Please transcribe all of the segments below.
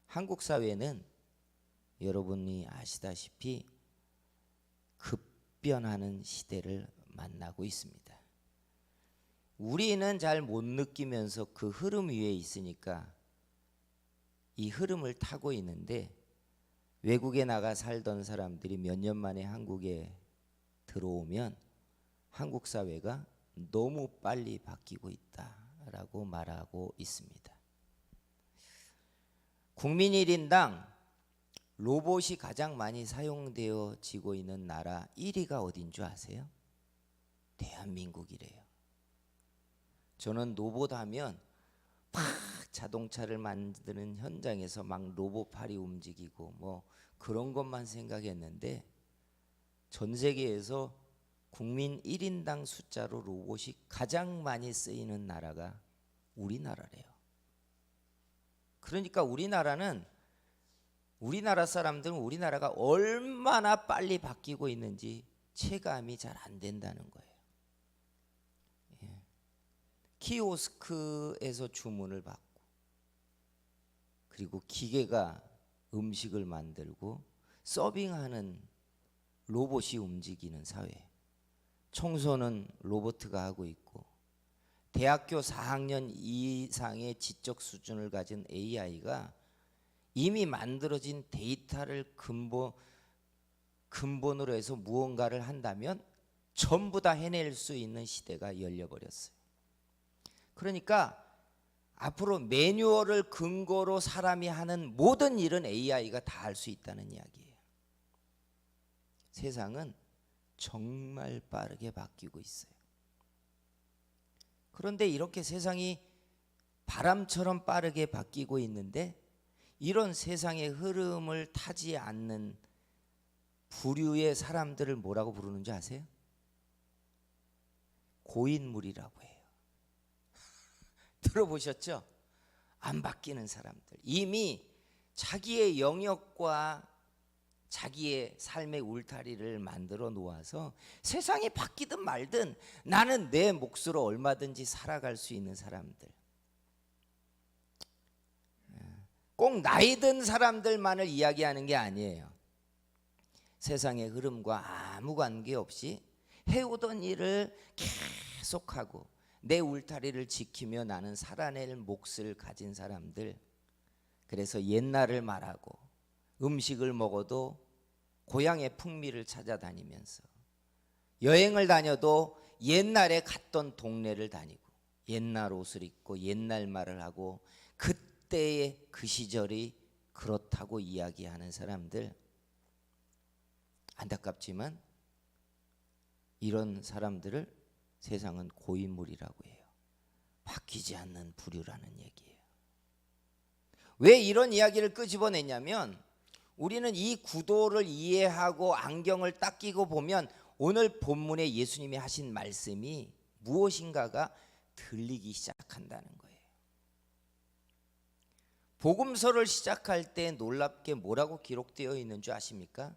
한국 사회는 여러분이 아시다시피 급변하는 시대를 만나고 있습니다. 우리는 잘 못 느끼면서 그 흐름 위에 있으니까 이 흐름을 타고 있는데, 외국에 나가 살던 사람들이 몇 년 만에 한국에 들어오면 한국 사회가 너무 빨리 바뀌고 있다라고 말하고 있습니다. 국민 1인당 로봇이 가장 많이 사용되어지고 있는 나라 1위가 어딘 줄 아세요? 대한민국이래요. 저는 로봇 하면 막 자동차를 만드는 현장에서 막 로봇팔이 움직이고 뭐 그런 것만 생각했는데, 전 세계에서 국민 1인당 숫자로 로봇이 가장 많이 쓰이는 나라가 우리나라래요. 그러니까 우리나라 사람들은 우리나라가 얼마나 빨리 바뀌고 있는지 체감이 잘 안 된다는 거예요. 키오스크에서 주문을 받고, 그리고 기계가 음식을 만들고 서빙하는 로봇이 움직이는 사회. 청소는 로봇가 하고 있고, 대학교 4학년 이상의 지적 수준을 가진 AI가 이미 만들어진 데이터를 근본으로 해서 무언가를 한다면 전부 다 해낼 수 있는 시대가 열려버렸어요. 그러니까 앞으로 매뉴얼을 근거로 사람이 하는 모든 일은 AI가 다 할 수 있다는 이야기예요. 세상은 정말 빠르게 바뀌고 있어요. 그런데 이렇게 세상이 바람처럼 빠르게 바뀌고 있는데, 이런 세상의 흐름을 타지 않는 부류의 사람들을 뭐라고 부르는 줄 아세요? 고인물이라고 해요. 들어보셨죠? 안 바뀌는 사람들, 이미 자기의 영역과 자기의 삶의 울타리를 만들어 놓아서 세상이 바뀌든 말든 나는 내 몫으로 얼마든지 살아갈 수 있는 사람들. 꼭 나이 든 사람들만을 이야기하는 게 아니에요. 세상의 흐름과 아무 관계없이 해오던 일을 계속하고 내 울타리를 지키며 나는 살아낼 몫을 가진 사람들. 그래서 옛날을 말하고 음식을 먹어도 고향의 풍미를 찾아다니면서, 여행을 다녀도 옛날에 갔던 동네를 다니고 옛날 옷을 입고 옛날 말을 하고 그때의 그 시절이 그렇다고 이야기하는 사람들. 안타깝지만 이런 사람들을 세상은 고인물이라고 해요. 바뀌지 않는 부류라는 얘기예요. 왜 이런 이야기를 끄집어냈냐면, 우리는 이 구도를 이해하고 안경을 딱 끼고 보면 오늘 본문에 예수님이 하신 말씀이 무엇인가가 들리기 시작한다는 거예요. 복음서를 시작할 때 놀랍게 뭐라고 기록되어 있는 줄 아십니까?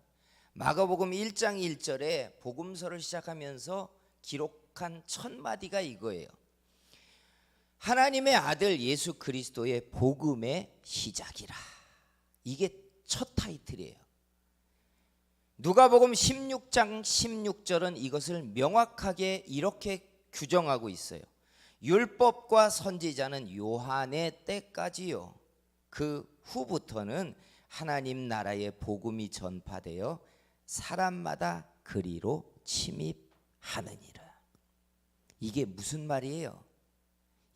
마가복음 1장 1절에 복음서를 시작하면서 기록한 첫 마디가 이거예요. 하나님의 아들 예수 그리스도의 복음의 시작이라. 이게 첫 타이틀이에요. 누가복음 16장 16절은 이것을 명확하게 이렇게 규정하고 있어요. 율법과 선지자는 요한의 때까지요, 그 후부터는 하나님 나라의 복음이 전파되어 사람마다 그리로 침입하느니라. 이게 무슨 말이에요?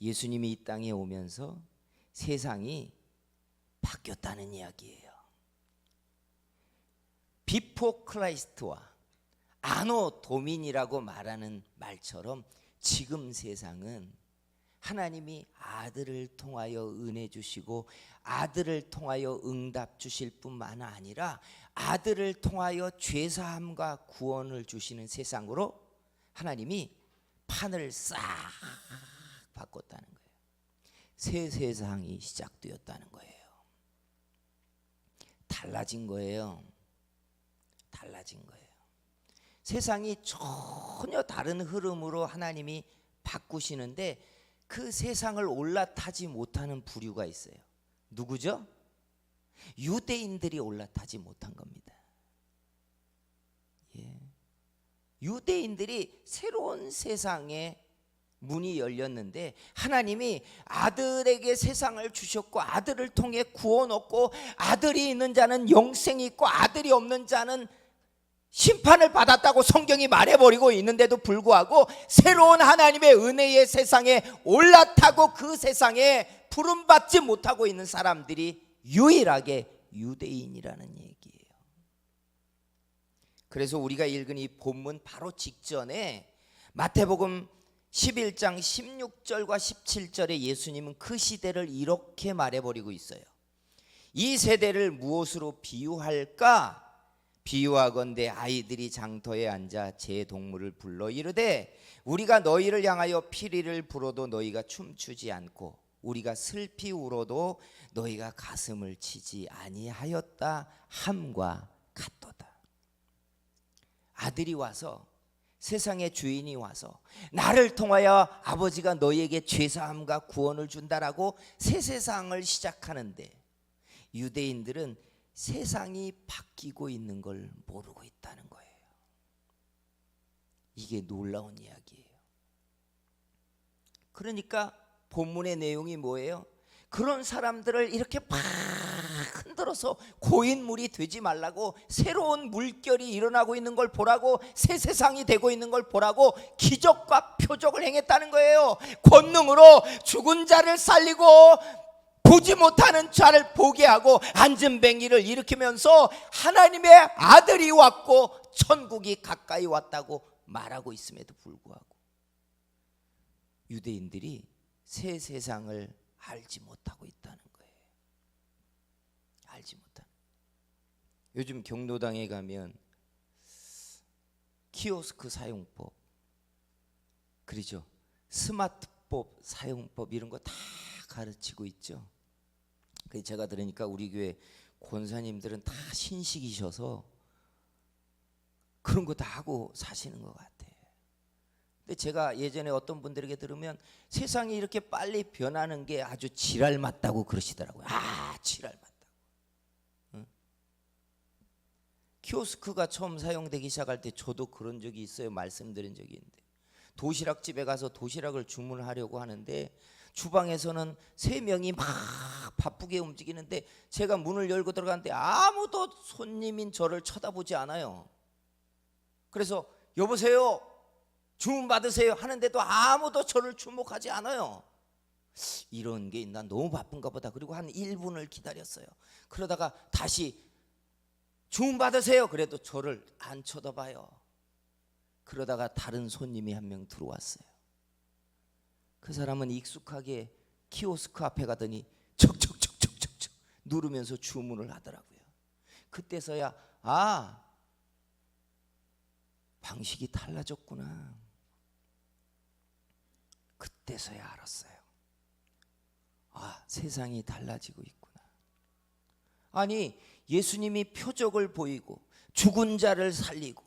예수님이 이 땅에 오면서 세상이 바뀌었다는 이야기예요. 비포 크라이스트와 아노 도민이라고 말하는 말처럼 지금 세상은 하나님이 아들을 통하여 은혜 주시고 아들을 통하여 응답 주실 뿐만 아니라 아들을 통하여 죄사함과 구원을 주시는 세상으로 하나님이 판을 싹 바꿨다는 거예요. 새 세상이 시작되었다는 거예요. 달라진 거예요. 달라진 거예요. 세상이 전혀 다른 흐름으로 하나님이 바꾸시는데 그 세상을 올라타지 못하는 부류가 있어요. 누구죠? 유대인들이 올라타지 못한 겁니다. 예. 유대인들이 새로운 세상에 문이 열렸는데 하나님이 아들에게 세상을 주셨고 아들을 통해 구원 얻고 아들이 있는 자는 영생이 있고 아들이 없는 자는 심판을 받았다고 성경이 말해버리고 있는데도 불구하고 새로운 하나님의 은혜의 세상에 올라타고 그 세상에 부름받지 못하고 있는 사람들이 유일하게 유대인이라는 얘기예요. 그래서 우리가 읽은 이 본문 바로 직전에 마태복음 11장 16절과 17절에 예수님은 그 시대를 이렇게 말해버리고 있어요. 이 세대를 무엇으로 비유할까? 비유하건대 아이들이 장터에 앉아 제 동물을 불러 이르되 우리가 너희를 향하여 피리를 불어도 너희가 춤추지 않고 우리가 슬피 울어도 너희가 가슴을 치지 아니하였다 함과 같도다. 아들이 와서 세상의 주인이 와서 나를 통하여 아버지가 너희에게 죄사함과 구원을 준다라고 새 세상을 시작하는데 유대인들은 세상이 바뀌고 있는 걸 모르고 있다는 거예요. 이게 놀라운 이야기예요. 그러니까 본문의 내용이 뭐예요? 그런 사람들을 이렇게 팍 흔들어서 고인물이 되지 말라고, 새로운 물결이 일어나고 있는 걸 보라고, 새 세상이 되고 있는 걸 보라고 기적과 표적을 행했다는 거예요. 권능으로 죽은 자를 살리고 보지 못하는 자를 보게 하고 안진뱅이를 일으키면서 하나님의 아들이 왔고 천국이 가까이 왔다고 말하고 있음에도 불구하고 유대인들이 새 세상을 알지 못하고 있다는 거예요. 알지 못하는. 요즘 경로당에 가면 키오스크 사용법, 그러죠, 스마트폰 사용법 이런 거 다 가르치고 있죠. 제가 들으니까 우리 교회 권사님들은 다 신식이셔서 그런 거 다 하고 사시는 것 같아요. 근데 제가 예전에 어떤 분들에게 들으면 세상이 이렇게 빨리 변하는 게 아주 지랄 맞다고 그러시더라고요. 아, 지랄 맞다고. 응? 키오스크가 처음 사용되기 시작할 때 저도 그런 적이 있어요. 말씀드린 적이 있는데 도시락집에 가서 도시락을 주문하려고 하는데 주방에서는 3명이 막 바쁘게 움직이는데 제가 문을 열고 들어갔는데 아무도 손님인 저를 쳐다보지 않아요. 그래서 여보세요, 주문 받으세요 하는데도 아무도 저를 주목하지 않아요. 이런 게 있나, 너무 바쁜가 보다. 그리고 한 1분을 기다렸어요. 그러다가 다시 주문 받으세요 그래도 저를 안 쳐다봐요. 그러다가 다른 손님이 한 명 들어왔어요. 그 사람은 익숙하게 키오스크 앞에 가더니 척척척척척척 누르면서 주문을 하더라고요. 그때서야 아, 방식이 달라졌구나. 그때서야 알았어요. 아, 세상이 달라지고 있구나. 아니, 예수님이 표적을 보이고 죽은 자를 살리고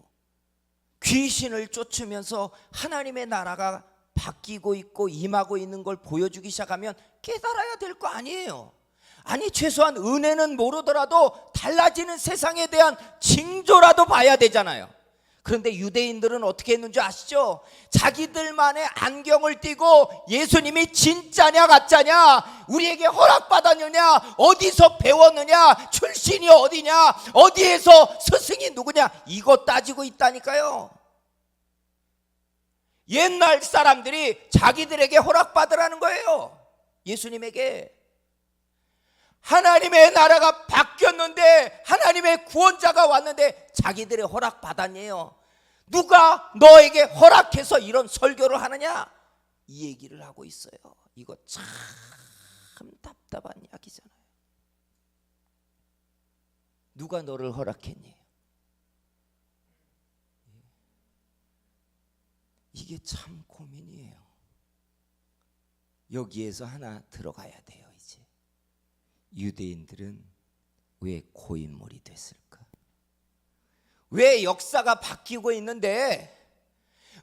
귀신을 쫓으면서 하나님의 나라가 바뀌고 있고 임하고 있는 걸 보여주기 시작하면 깨달아야 될 거 아니에요. 아니, 최소한 은혜는 모르더라도 달라지는 세상에 대한 징조라도 봐야 되잖아요. 그런데 유대인들은 어떻게 했는지 아시죠? 자기들만의 안경을 띄고 예수님이 진짜냐 가짜냐, 우리에게 허락받았느냐, 어디서 배웠느냐, 출신이 어디냐, 어디에서 스승이 누구냐, 이거 따지고 있다니까요. 옛날 사람들이 자기들에게 허락받으라는 거예요. 예수님에게. 하나님의 나라가 바뀌었는데, 하나님의 구원자가 왔는데 자기들의 허락 받았네요. 누가 너에게 허락해서 이런 설교를 하느냐, 이 얘기를 하고 있어요. 이거 참 답답한 이야기잖아요. 누가 너를 허락했니? 이게 참 고민이에요. 여기에서 하나 들어가야 돼요. 이제 유대인들은 왜 고인물이 됐을까? 왜 역사가 바뀌고 있는데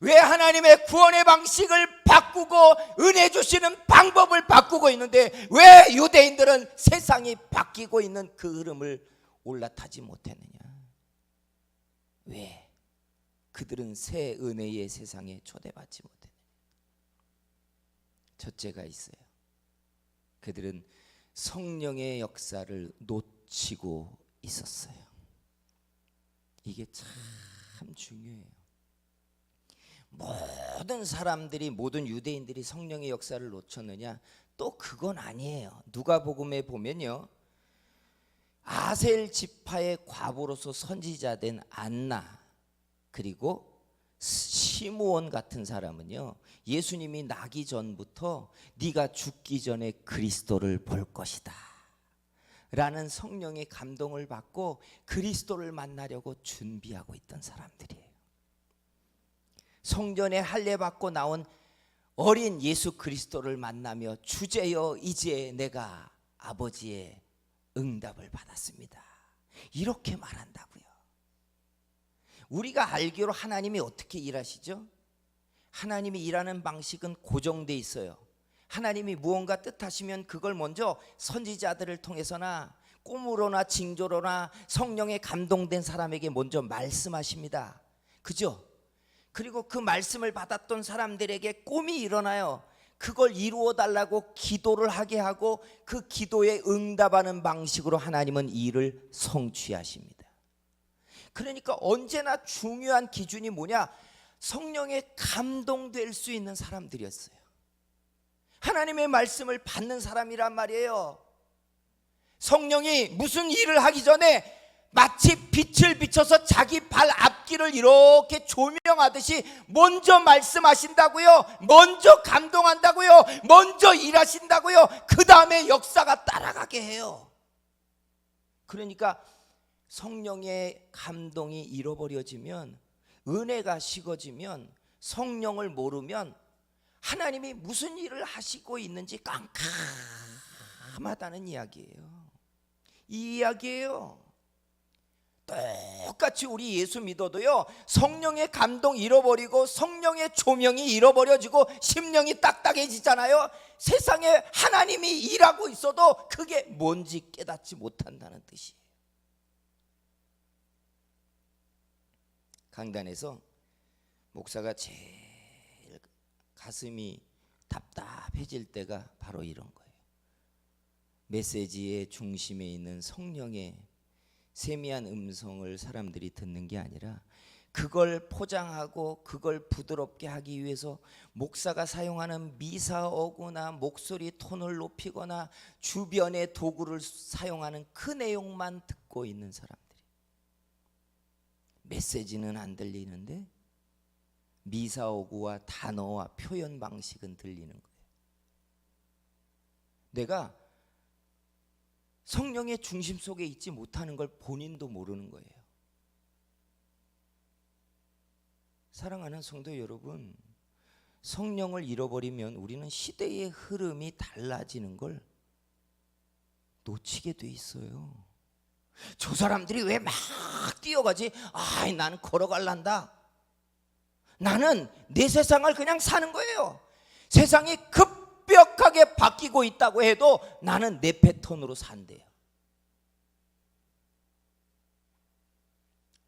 왜 하나님의 구원의 방식을 바꾸고 바꾸고 은혜 주시는 방법을 바꾸고 있는데 왜 유대인들은 세상이 바뀌고 있는 그 흐름을 올라타지 못했느냐? 왜? 그들은 새 은혜의 세상에 초대받지 못했느냐? 첫째가 있어요. 그들은 성령의 역사를 놓치고 있었어요. 이게 참 중요해요. 모든 사람들이, 모든 유대인들이 성령의 역사를 놓쳤느냐? 또 그건 아니에요. 누가복음에 보면요, 아셀 지파의 과부로서 선지자 된 안나, 그리고 시므온 같은 사람은요, 예수님이 나기 전부터 네가 죽기 전에 그리스도를 볼 것이다 라는 성령의 감동을 받고 그리스도를 만나려고 준비하고 있던 사람들이에요. 성전에 할례 받고 나온 어린 예수 그리스도를 만나며 주제여 이제 내가 아버지의 응답을 받았습니다, 이렇게 말한다고요. 우리가 알기로 하나님이 어떻게 일하시죠? 하나님이 일하는 방식은 고정돼 있어요. 하나님이 무언가 뜻하시면 그걸 먼저 선지자들을 통해서나 꿈으로나 징조로나 성령에 감동된 사람에게 먼저 말씀하십니다. 그죠? 그리고 그 말씀을 받았던 사람들에게 꿈이 일어나요. 그걸 이루어 달라고 기도를 하게 하고 그 기도에 응답하는 방식으로 하나님은 일을 성취하십니다. 그러니까 언제나 중요한 기준이 뭐냐? 성령에 감동될 수 있는 사람들이었어요. 하나님의 말씀을 받는 사람이란 말이에요. 성령이 무슨 일을 하기 전에 마치 빛을 비춰서 자기 발 앞길을 이렇게 조명하듯이 먼저 말씀하신다고요. 먼저 감동한다고요. 먼저 일하신다고요. 그 다음에 역사가 따라가게 해요. 그러니까 성령의 감동이 잃어버려지면, 은혜가 식어지면, 성령을 모르면 하나님이 무슨 일을 하시고 있는지 깜깜하다는 이야기예요. 이 이야기예요. 똑같이 우리 예수 믿어도요, 성령의 감동 잃어버리고 성령의 조명이 잃어버려지고 심령이 딱딱해지잖아요. 세상에 하나님이 일하고 있어도 그게 뭔지 깨닫지 못한다는 뜻이에요. 강단에서 목사가 제일 가슴이 답답해질 때가 바로 이런 거예요. 메시지의 중심에 있는 성령의 세미한 음성을 사람들이 듣는 게 아니라 그걸 포장하고 그걸 부드럽게 하기 위해서 목사가 사용하는 미사어구나 목소리 톤을 높이거나 주변의 도구를 사용하는 그 내용만 듣고 있는 사람들이, 메시지는 안 들리는데 미사어구와 단어와 표현 방식은 들리는 거예요. 내가 성령의 중심 속에 있지 못하는 걸 본인도 모르는 거예요. 사랑하는 성도 여러분, 성령을 잃어버리면 우리는 시대의 흐름이 달라지는 걸 놓치게 돼 있어요. 저 사람들이 왜 막 뛰어가지? 나는 걸어갈란다. 나는 내 세상을 그냥 사는 거예요. 세상이 급격하게 바뀌고 있다고 해도 나는 내 패턴으로 산대요.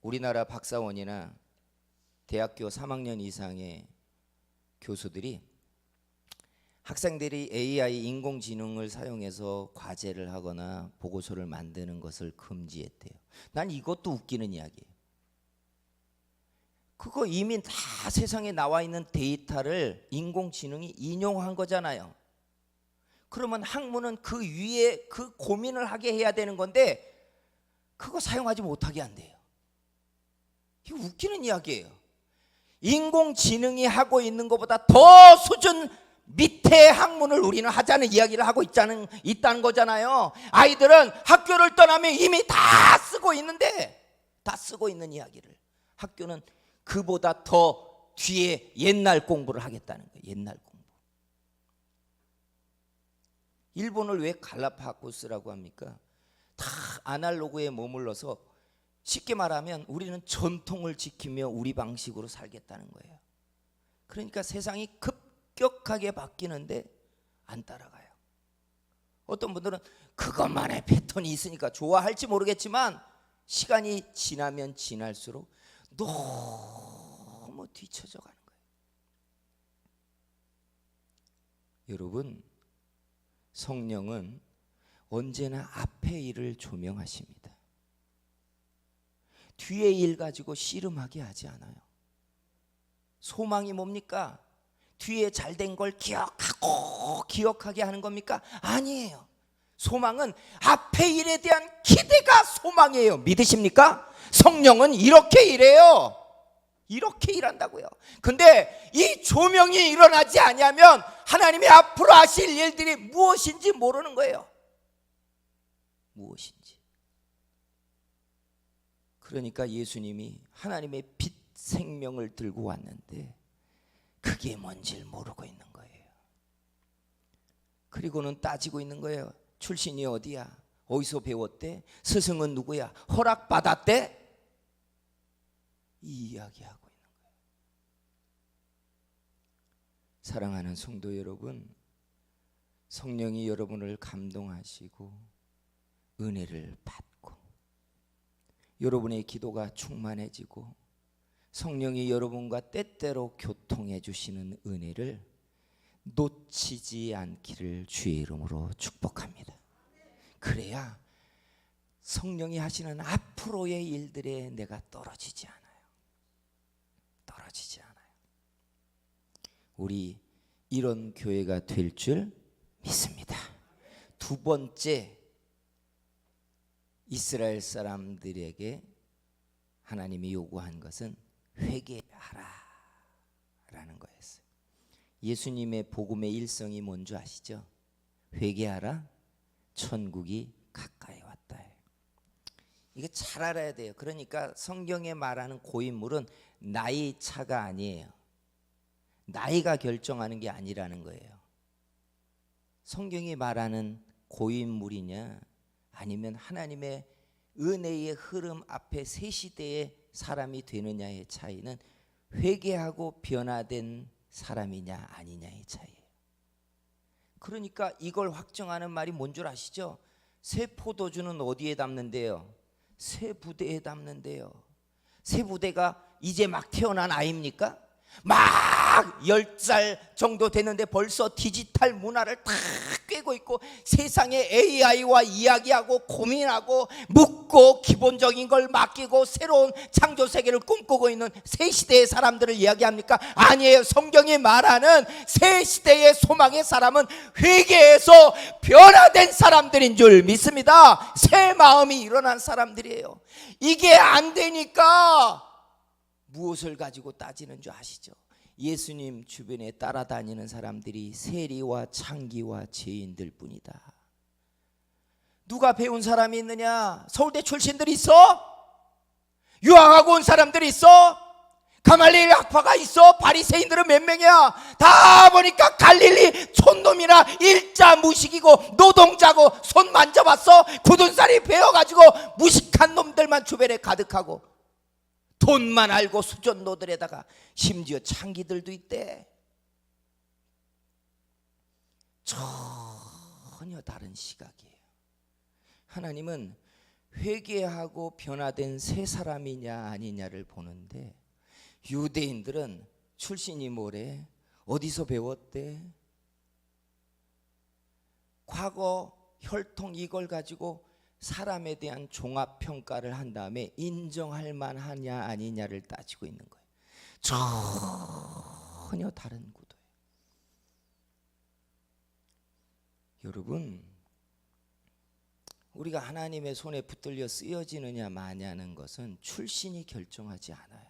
우리나라 박사원이나 대학교 3학년 이상의 교수들이 학생들이 AI 인공지능을 사용해서 과제를 하거나 보고서를 만드는 것을 금지했대요. 난 이것도 웃기는 이야기예요. 그거 이미 다 세상에 나와 있는 데이터를 인공지능이 인용한 거잖아요. 그러면 학문은 그 위에 그 고민을 하게 해야 되는 건데 그거 사용하지 못하게 한대요. 이거 웃기는 이야기예요. 인공지능이 하고 있는 것보다 더 수준 밑에 학문을 우리는 하자는 이야기를 하고 있다는 거잖아요. 아이들은 학교를 떠나면 이미 다 쓰고 있는데, 다 쓰고 있는 이야기를 학교는 그보다 더 뒤에 옛날 공부를 하겠다는 거예요. 옛날 공부. 일본을 왜 갈라파고스라고 합니까? 다 아날로그에 머물러서 쉽게 말하면 우리는 전통을 지키며 우리 방식으로 살겠다는 거예요. 그러니까 세상이 급격하게 바뀌는데 안 따라가요. 어떤 분들은 그것만의 패턴이 있으니까 좋아할지 모르겠지만 시간이 지나면 지날수록 너무 뒤처져 가는 거예요. 여러분, 성령은 언제나 앞의 일을 조명하십니다. 뒤의 일 가지고 씨름하게 하지 않아요. 소망이 뭡니까? 뒤에 잘된 걸 기억하게 하는 겁니까? 아니에요. 소망은 앞의 일에 대한 기대가 소망이에요. 믿으십니까? 성령은 이렇게 일해요. 이렇게 일한다고요. 근데 이 조명이 일어나지 않으면 하나님이 앞으로 하실 일들이 무엇인지 모르는 거예요. 무엇인지. 그러니까 예수님이 하나님의 빛 생명을 들고 왔는데 그게 뭔지를 모르고 있는 거예요. 그리고는 따지고 있는 거예요. 출신이 어디야? 어디서 배웠대? 스승은 누구야? 허락받았대? 이 이야기하고 있는 거예요. 사랑하는 성도 여러분, 성령이 여러분을 감동하시고 은혜를 받고 여러분의 기도가 충만해지고 성령이 여러분과 때때로 교통해 주시는 은혜를 놓치지 않기를 주의 이름으로 축복합니다. 그래야 성령이 하시는 앞으로의 일들에 내가 떨어지지 않아요. 떨어지지 않아요. 우리 이런 교회가 될 줄 믿습니다. 두 번째, 이스라엘 사람들에게 하나님이 요구한 것은 회개하라 라는 거였어요. 예수님의 복음의 일성이 뭔지 아시죠? 회개하라, 천국이 가까이 왔다. 이거 잘 알아야 돼요. 그러니까 성경에 말하는 고인물은 나이 차가 아니에요. 나이가 결정하는 게 아니라는 거예요. 성경이 말하는 고인물이냐 아니면 하나님의 은혜의 흐름 앞에 새 시대의 사람이 되느냐의 차이는 회개하고 변화된 사람이냐 아니냐의 차이예요. 그러니까 이걸 확정하는 말이 뭔 줄 아시죠? 새 포도주는 어디에 담는데요? 새 부대에 담는데요. 새 부대가 이제 막 태어난 아이입니까? 막 10살 정도 되는데 벌써 디지털 문화를 다 꿰고 있고 세상에 AI와 이야기하고 고민하고 묻고 기본적인 걸 맡기고 새로운 창조 세계를 꿈꾸고 있는 새 시대의 사람들을 이야기합니까? 아니에요. 성경이 말하는 새 시대의 소망의 사람은 회개해서 변화된 사람들인 줄 믿습니다. 새 마음이 일어난 사람들이에요. 이게 안 되니까 무엇을 가지고 따지는 줄 아시죠? 예수님 주변에 따라다니는 사람들이 세리와 창기와 죄인들 뿐이다. 누가 배운 사람이 있느냐? 서울대 출신들이 있어? 유학하고 온 사람들이 있어? 가말리엘 학파가 있어? 바리새인들은 몇 명이야? 다 보니까 갈릴리 촌놈이나 일자 무식이고 노동자고 손 만져봤어? 굳은 살이 베어가지고 무식한 놈들만 주변에 가득하고 돈만 알고 수전노들에다가 심지어 창기들도 있대. 전혀 다른 시각이에요. 하나님은 회개하고 변화된 새 사람이냐 아니냐를 보는데 유대인들은 출신이 뭐래? 어디서 배웠대? 과거 혈통 이걸 가지고 사람에 대한 종합평가를 한 다음에 인정할 만하냐 아니냐를 따지고 있는 거예요. 전혀 다른 구도예요. 여러분, 우리가 하나님의 손에 붙들려 쓰여지느냐 마냐는 것은 출신이 결정하지 않아요.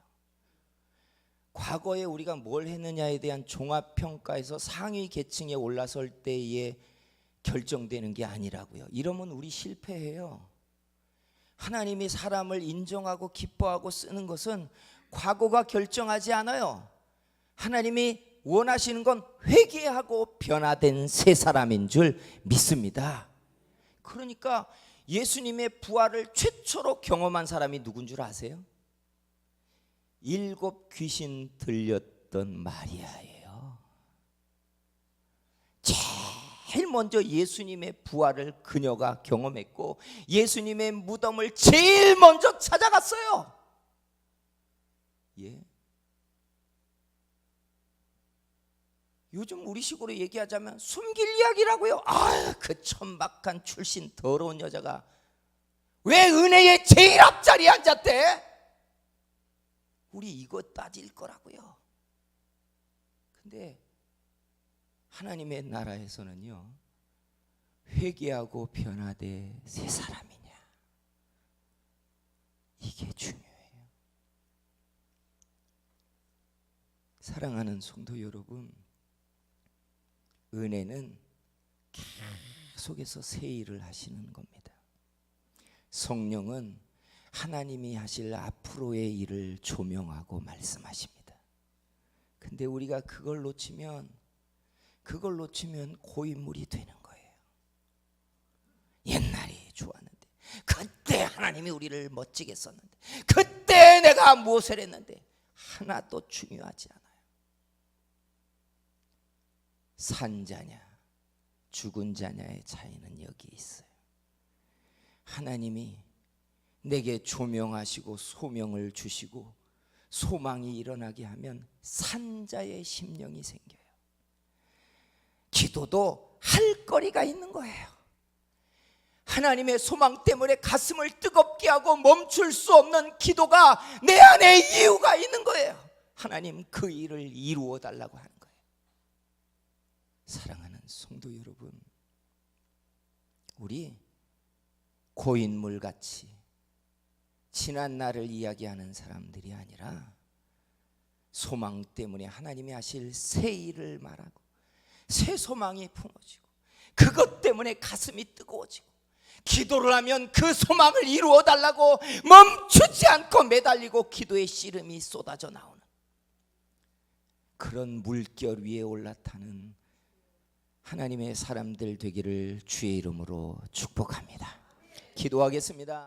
과거에 우리가 뭘 했느냐에 대한 종합평가에서 상위 계층에 올라설 때에 결정되는 게 아니라고요. 이러면 우리 실패해요. 하나님이 사람을 인정하고 기뻐하고 쓰는 것은 과거가 결정하지 않아요. 하나님이 원하시는 건 회개하고 변화된 새 사람인 줄 믿습니다. 그러니까 예수님의 부활을 최초로 경험한 사람이 누군 줄 아세요? 7 귀신 들렸던 마리아예요. 제일 먼저 예수님의 부활을 그녀가 경험했고 예수님의 무덤을 제일 먼저 찾아갔어요. 예. 요즘 우리식으로 얘기하자면 숨길 이야기라고요. 그 천박한 출신 더러운 여자가 왜 은혜의 제일 앞자리에 앉았대? 우리 이거 따질 거라고요. 근데 하나님의 나라에서는요, 회개하고 변화되 새 사람이냐, 이게 중요해요. 사랑하는 성도 여러분, 은혜는 계속해서 새 일을 하시는 겁니다. 성령은 하나님이 하실 앞으로의 일을 조명하고 말씀하십니다. 근데 우리가 그걸 놓치면 고인물이 되는 거예요. 옛날이 좋았는데, 그때 하나님이 우리를 멋지게 썼는데, 그때 내가 무엇을 했는데, 하나도 중요하지 않아요. 산 자냐 죽은 자냐의 차이는 여기 있어요. 하나님이 내게 조명하시고 소명을 주시고 소망이 일어나게 하면 산자의 심령이 생겨요. 기도도 할 거리가 있는 거예요. 하나님의 소망 때문에 가슴을 뜨겁게 하고 멈출 수 없는 기도가 내 안에 이유가 있는 거예요. 하나님 그 일을 이루어 달라고 하는 거예요. 사랑하는 성도 여러분, 우리 고인물같이 지난 날을 이야기하는 사람들이 아니라 소망 때문에 하나님이 하실 새 일을 말하고 새 소망이 품어지고 그것 때문에 가슴이 뜨거워지고 기도를 하면 그 소망을 이루어 달라고 멈추지 않고 매달리고 기도의 씨름이 쏟아져 나오는 그런 물결 위에 올라타는 하나님의 사람들 되기를 주의 이름으로 축복합니다. 기도하겠습니다.